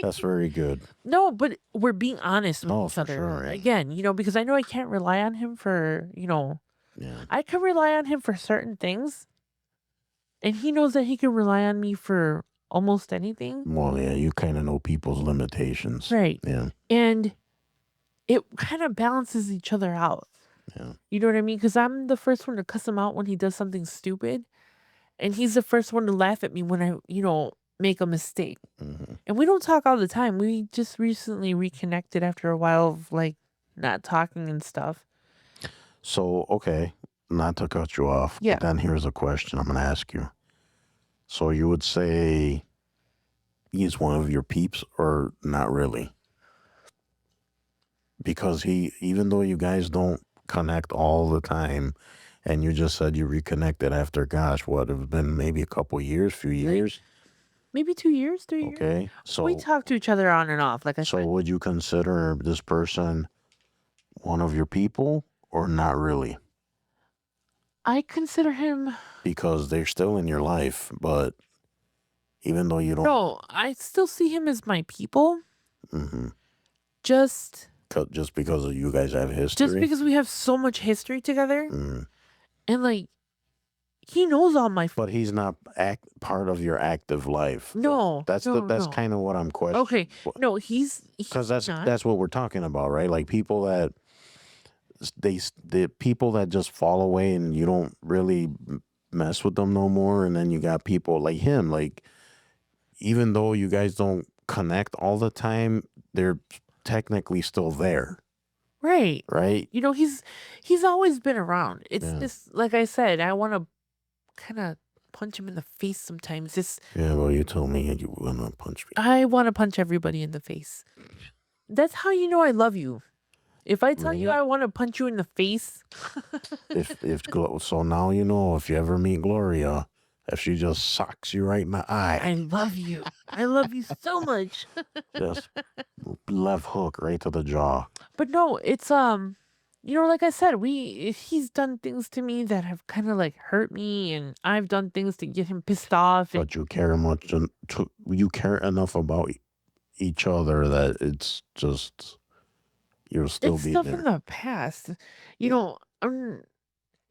That's very good. No, but we're being honest with No, each for other. sure, yeah. Again, you know, because I know I can't rely on him for, you know, Yeah. I can rely on him for certain things. And he knows that he can rely on me for almost anything. Well, yeah, you kind of know people's limitations. Right. Yeah. And it kind of balances each other out. Yeah. You know what I mean? Because I'm the first one to cuss him out when he does something stupid. And he's the first one to laugh at me when I, you know, make a mistake. Hmm. And we don't talk all the time. We just recently reconnected after a while of like not talking and stuff. So, okay, not to cut you off, Yeah. but then here's a question I'm going to ask you. So you would say he's one of your peeps or not really? Because even though you guys don't connect all the time, and you just said you reconnected after, gosh, what, it's been maybe a couple years, few years? Maybe 2 years, 3 years. Okay, so We talk to each other on and off, like I so said. would you consider this person one of your people or not really? I consider him. Because they're still in your life, but even though you don't, No, I still see him as my people. Mhm. Just Just because you guys have history. just because we have so much history together, Mm. and like he knows all my. But he's not part of your active life. No, That's no, that's no. kind of what I'm questioning. Okay, no, he's Because not. that's what we're talking about, right? Like people that the people that just fall away and you don't really mess with them no more, and then you got people like him, like even though you guys don't connect all the time, they're technically still there, Right. right? You know, he's always been around. It's Yeah. just like I said, I want to kind of punch him in the face sometimes. Just Yeah, well, you told me you were gonna punch me. I want to punch everybody in the face. That's how you know I love you. If I tell you Really? I want to punch you in the face, So now you know, if you ever meet Gloria, if she just socks you right in the eye, I love you. I love you so much. just left hook right to the jaw. But no, it's you know, like I said, he's done things to me that have kind of like hurt me, and I've done things to get him pissed off. And But you care you care enough about each other that it's just you'll still it's be stuff there. in the past, you know.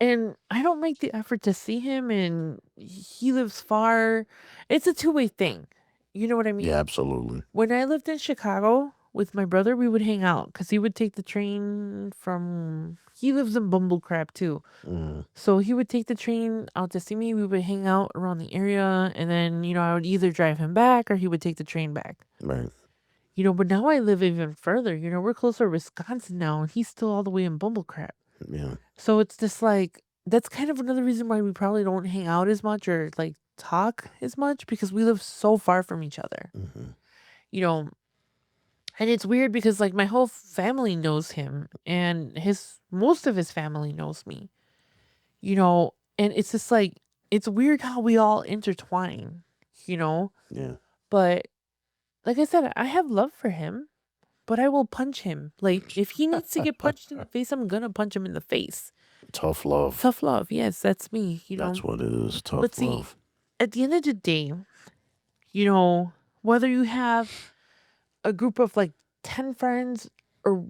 And I don't make the effort to see him, and he lives far. It's a two-way thing. You know what I mean? Yeah, absolutely. When I lived in Chicago with my brother, we would hang out because he would take the train from. He lives in Bumblecrap too, Mm, so he would take the train out to see me. We would hang out around the area, and then you know I would either drive him back or he would take the train back. right. You know, but now I live even further. You know, we're closer to Wisconsin now, and he's still all the way in Bumblecrap. Yeah. So it's just like that's kind of another reason why we probably don't hang out as much or like talk as much because we live so far from each other. Hmm. You know, and it's weird because like my whole family knows him and most of his family knows me. You know, and it's just like it's weird how we all intertwine, you know? Yeah. But like I said, I have love for him, but I will punch him. Like, if he needs to get punched in the face, I'm gonna punch him in the face. Tough love. Tough love. Yes, that's me, That's what it is. Tough But see, love. at the end of the day, whether you have a group of like 10 friends or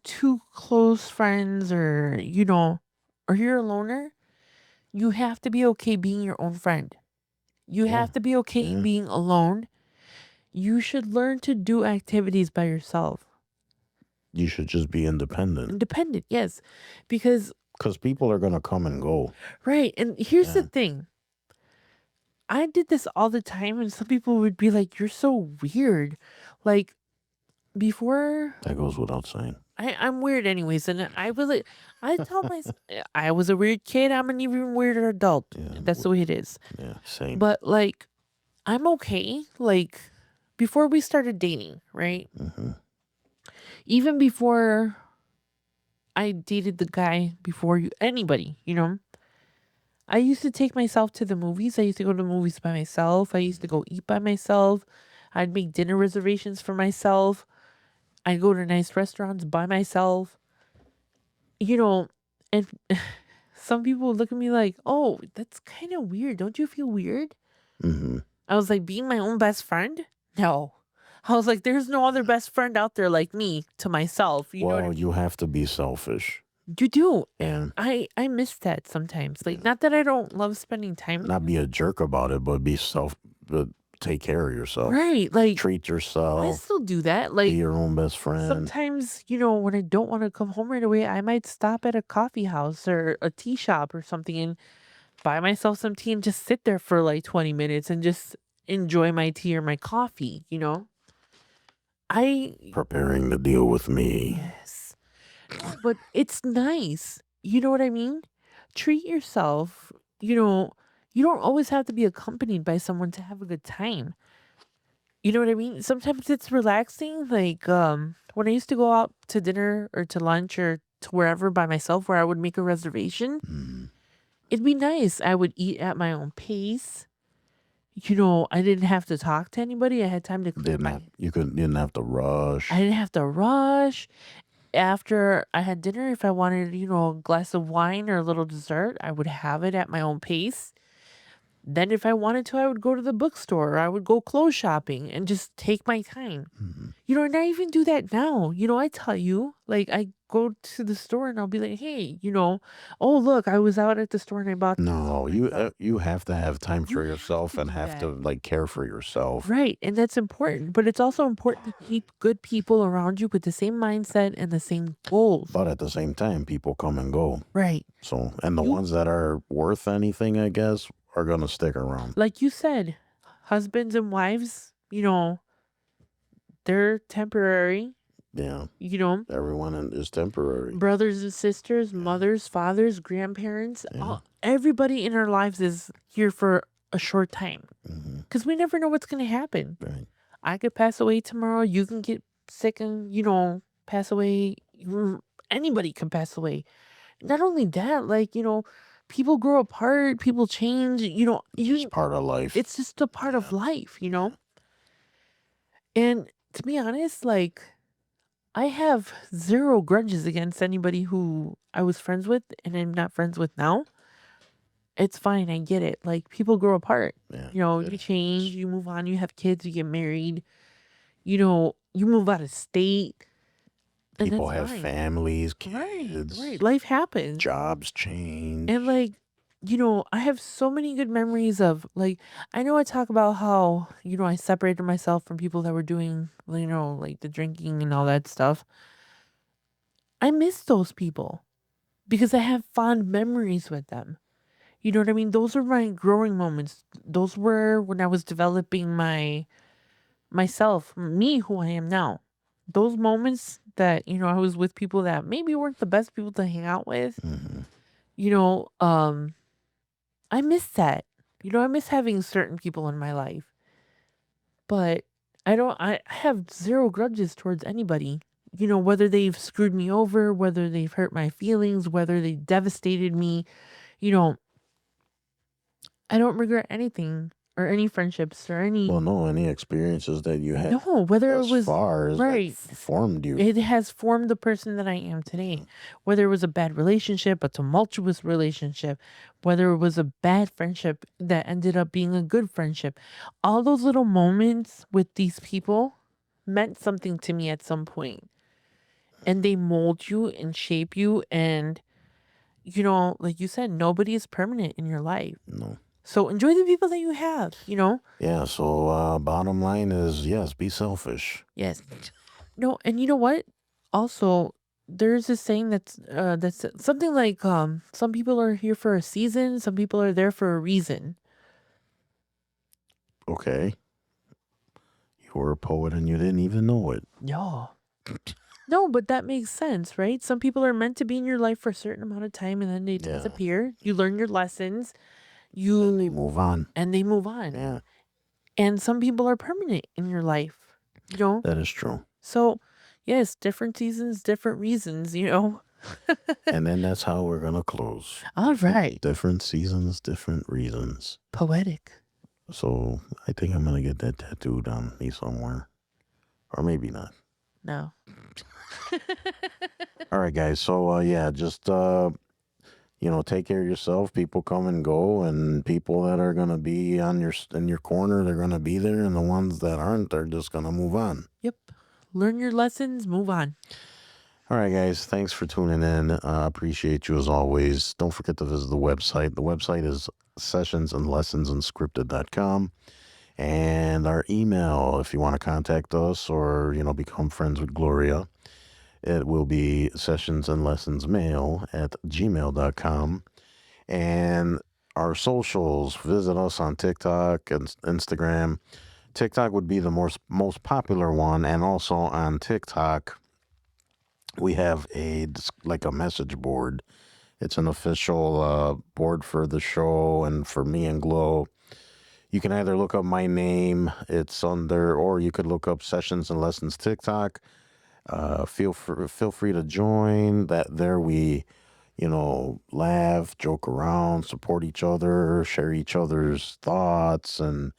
two close friends or you're a loner, you have to be okay being your own friend. You have to be okay being alone. You should learn to do activities by yourself. You should just be independent. Independent, yes. Because people are going to come and go. right, and here's the thing. I did this all the time, and some people would be like, "You're so weird." Like, before That goes without saying. I'm weird anyways, and I tell myself I was a weird kid. I'm an even weirder adult. Yeah. That's the way it is. Yeah, same. But like, I'm okay. Like, before we started dating, right? Mm-hmm. Even before I dated the guy, before anybody, I used to take myself to the movies. I used to go to the movies by myself. I used to go eat by myself. I'd make dinner reservations for myself. I'd go to nice restaurants by myself. And some people look at me like, "Oh, that's kind of weird. Don't you feel weird?" Mm-hmm. I was like, being my own best friend? No. I was like, there's no other best friend out there like me to myself. You know what I Well, mean? you have to be selfish. You do. And I miss that sometimes. Like, not that I don't love spending time. not be a jerk about it, but but take care of yourself. Right. Like, Treat I yourself. still do that. Be Like, your own best friend. sometimes, when I don't want to come home right away, I might stop at a coffee house or a tea shop or something and buy myself some tea and just sit there for like 20 minutes and just enjoy my tea or my coffee, Preparing to deal with me. Yes. But it's nice. You know what I mean? Treat yourself. You don't always have to be accompanied by someone to have a good time. You know what I mean? Sometimes it's relaxing. Like, when I used to go out to dinner or to lunch or to wherever by myself where I would make a reservation, it'd be nice. I would eat at my own pace. I didn't have to talk to anybody. I had time to clear You didn't have to rush. I didn't have to rush. After I had dinner, if I wanted, a glass of wine or a little dessert, I would have it at my own pace. Then if I wanted to, I would go to the bookstore or I would go clothes shopping and just take my time. And I even do that now. I tell you, like, I go to the store and I'll be like, hey, oh, look, I was out at the store and I bought. No, you have to have time for yourself and do have to that. like care for yourself. Right. And that's important. But it's also important to keep good people around you with the same mindset and the same goals. But at the same time, people come and go. Right. So, and the ones that are worth anything, I guess, are going to stick around. Like you said, husbands and wives, they're temporary. Yeah. Everyone is temporary. Brothers and sisters, mothers, fathers, grandparents, everybody in our lives is here for a short time. Because we never know what's going to happen. Right. I could pass away tomorrow. You can get sick and, pass away. Anybody can pass away. Not only that, like, people grow apart, people change, It's part of life. it's just a part of life, And to be honest, like, I have zero grudges against anybody who I was friends with and I'm not friends with now. It's fine. I get it. Like, people grow apart. Yeah. You change, you move on, you have kids, you get married, you move out of state. And People that's have fine. families, Right, kids. right. Life happens. Jobs change. And like, I have so many good memories of, like, I know I talk about how, I separated myself from people that were doing, like the drinking and all that stuff. I miss those people because I have fond memories with them. You know what I mean? Those are my growing moments. Those were when I was developing myself, me, who I am now. Those moments that, I was with people that maybe weren't the best people to hang out with. I miss that. I miss having certain people in my life. But I have zero grudges towards anybody. Whether they've screwed me over, whether they've hurt my feelings, whether they devastated me, I don't regret anything or any friendships or any Well, no, any experiences that you had no, whether it thus was far is right. formed you. It has formed the person that I am today. Whether it was a bad relationship, a tumultuous relationship, whether it was a bad friendship that ended up being a good friendship, all those little moments with these people meant something to me at some point. And they mold you and shape you. And, like you said, nobody is permanent in your life. No. So enjoy the people that you have. Yeah, so bottom line is yes, be selfish. Yes. No, and you know what? Also, there's this saying that's something like some people are here for a season, some people are there for a reason. Okay. You were a poet and you didn't even know it. No. No, but that makes sense, right? Some people are meant to be in your life for a certain amount of time and then they Yeah. disappear. You learn your lessons, And they move on. and they move on. Yeah, And some people are permanent in your life. that is true. So, yes, different seasons, different reasons. And then that's how we're going to close. All right. Different seasons, different reasons. Poetic. So I think I'm going to get that tattooed on me somewhere. Or maybe not. No. All right, guys. So, just, take care of yourself. People come and go, and people that are going to be in your corner, they're going to be there. And the ones that aren't, they're just going to move on. Yep. Learn your lessons, move on. All right, guys. Thanks for tuning in. Appreciate you as always. Don't forget to visit the website. The website is sessionsandlessonsunscripted.com. And our email, if you want to contact us or, become friends with Gloria, it will be sessionsandlessonsmail@gmail.com. And our socials, visit us on TikTok and Instagram. TikTok would be the most popular one. And also on TikTok, we have like a message board. It's an official board for the show and for me and Glow. You can either look up my name, or you could look up Sessions and Lessons TikTok. Feel free to join. There we, laugh, joke around, support each other, share each other's thoughts, and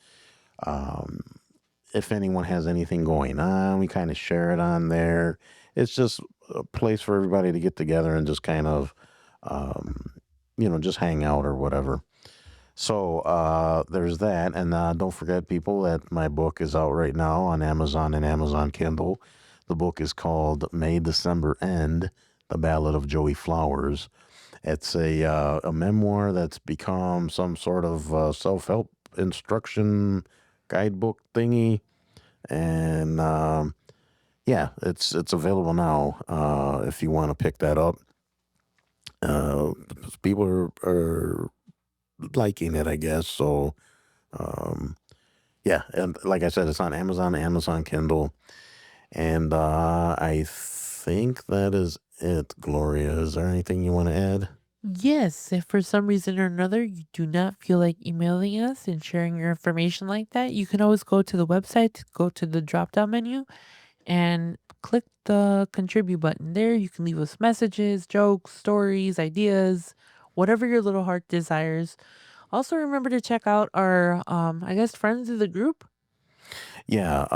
if anyone has anything going on, we kind of share it on there. It's just a place for everybody to get together and just kind of, just hang out or whatever. So there's that. And don't forget, people, that my book is out right now on Amazon and Amazon Kindle. The book is called May December End, The Ballad of Joey Flowers. It's a memoir that's become some sort of self-help instruction guidebook thingy. And it's available now if you want to pick that up. People are liking it, I guess. So, and like I said, it's on Amazon Kindle, and I think that is it. Gloria, is there anything you want to add? Yes, if for some reason or another you do not feel like emailing us and sharing your information like that, you can always go to the website, go to the drop down menu, and click the contribute button. There you can leave us messages, jokes, stories, ideas, whatever your little heart desires. Also, remember to check out our, friends of the group. Yeah.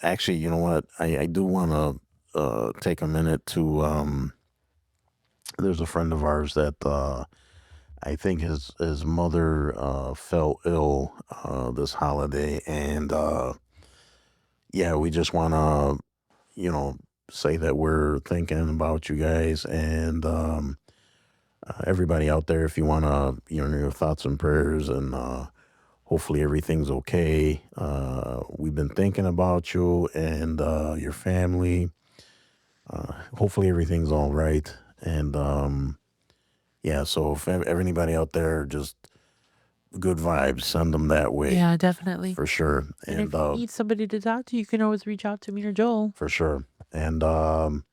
Actually, you know what? I do want to take a minute to. There's a friend of ours that I think his mother fell ill this holiday, and we just want to say that we're thinking about you guys and everybody out there. If you want to, your thoughts and prayers, and hopefully everything's okay. We've been thinking about you and your family. Hopefully everything's all right. And so if anybody out there, just good vibes, send them that way. Yeah, definitely. For sure. And if you need somebody to talk to, you can always reach out to me or Joel. For sure. And also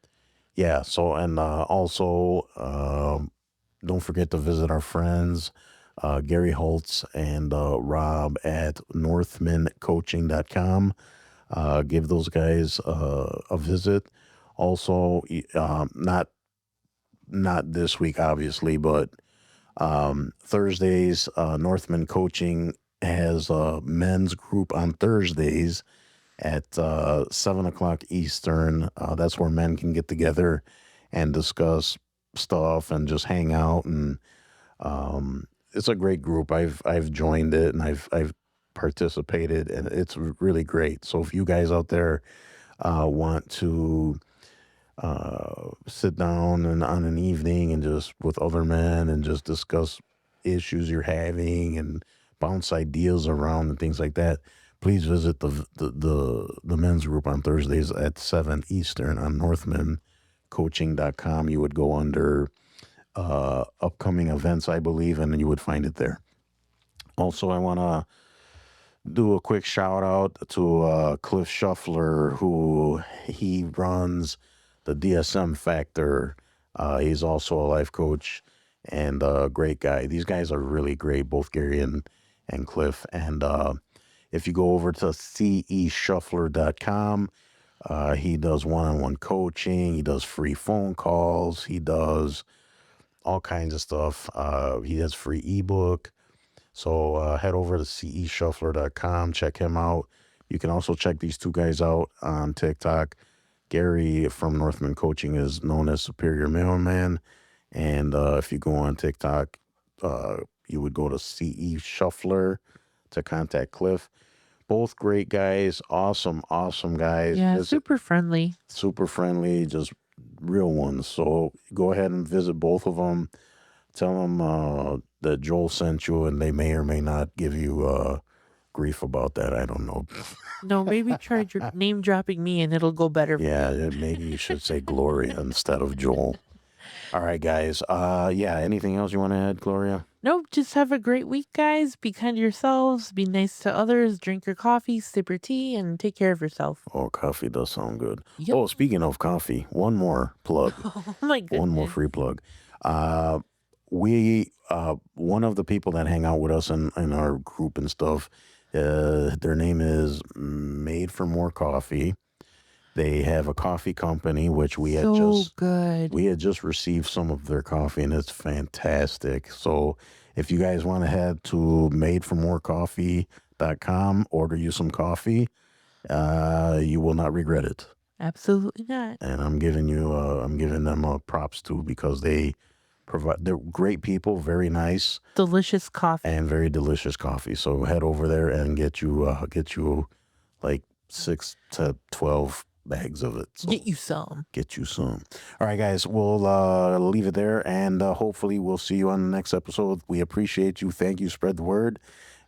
don't forget to visit our friends, Gary Holtz and Rob at northmancoaching.com. Give those guys a visit. Also, not this week, obviously, but Thursdays, Northman Coaching has a men's group on Thursdays at 7 o'clock Eastern. That's where men can get together and discuss stuff and just hang out. And it's a great group. I've joined it and I've participated, and it's really great. So if you guys out there want to sit down and on an evening and just with other men and just discuss issues you're having and bounce ideas around and things like that, please visit the men's group on Thursdays at 7 Eastern on northmancoaching.com. You would go under upcoming events, I believe, and you would find it there. Also, I want to do a quick shout out to Cliff Shuffler, who he runs the DSM Factor. He's also a life coach and a great guy. These guys are really great, both Gary and Cliff. And if you go over to ceshuffler.com, he does one-on-one coaching. He does free phone calls. He does all kinds of stuff. He has free ebook. So head over to ceshuffler.com, check him out. You can also check these two guys out on TikTok. Gary from Northman Coaching is known as Superior Mailman. And if you go on TikTok, you would go to CE Shuffler to contact Cliff. Both great guys, awesome guys. Yeah, super friendly. Super friendly, just real ones. So go ahead and visit both of them. Tell them that Joel sent you, and they may or may not give you grief about that. I don't know. No, maybe try name dropping me and it'll go better. Yeah, maybe you should say Gloria instead of Joel. All right, guys. Yeah, anything else you want to add, Gloria? Nope, just have a great week, guys. Be kind to yourselves, be nice to others, drink your coffee, sip your tea, and take care of yourself. Oh, coffee does sound good. Yep. Oh, speaking of coffee, one more plug. Oh my goodness. One more free plug. We one of the people that hang out with us in our group and stuff, their name is Made for More Coffee. They have a coffee company, which we had just received some of their coffee, and it's fantastic. So if you guys want to head to madeformorecoffee.com, order you some coffee, you will not regret it. Absolutely not. And I'm giving them props too, because they're great people, very nice, Delicious coffee. and very delicious coffee. So head over there and get you like 6 to 12 bags of it. So Get you some. get you some. All right, guys, we'll leave it there, and hopefully we'll see you on the next episode. We appreciate you. Thank you. Spread the word.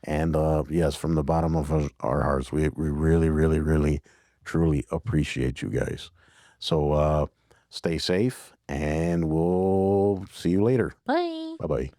And yes, from the bottom of our hearts, we really, really, really, truly appreciate you guys. So stay safe, and we'll see you later. Bye. Bye-bye.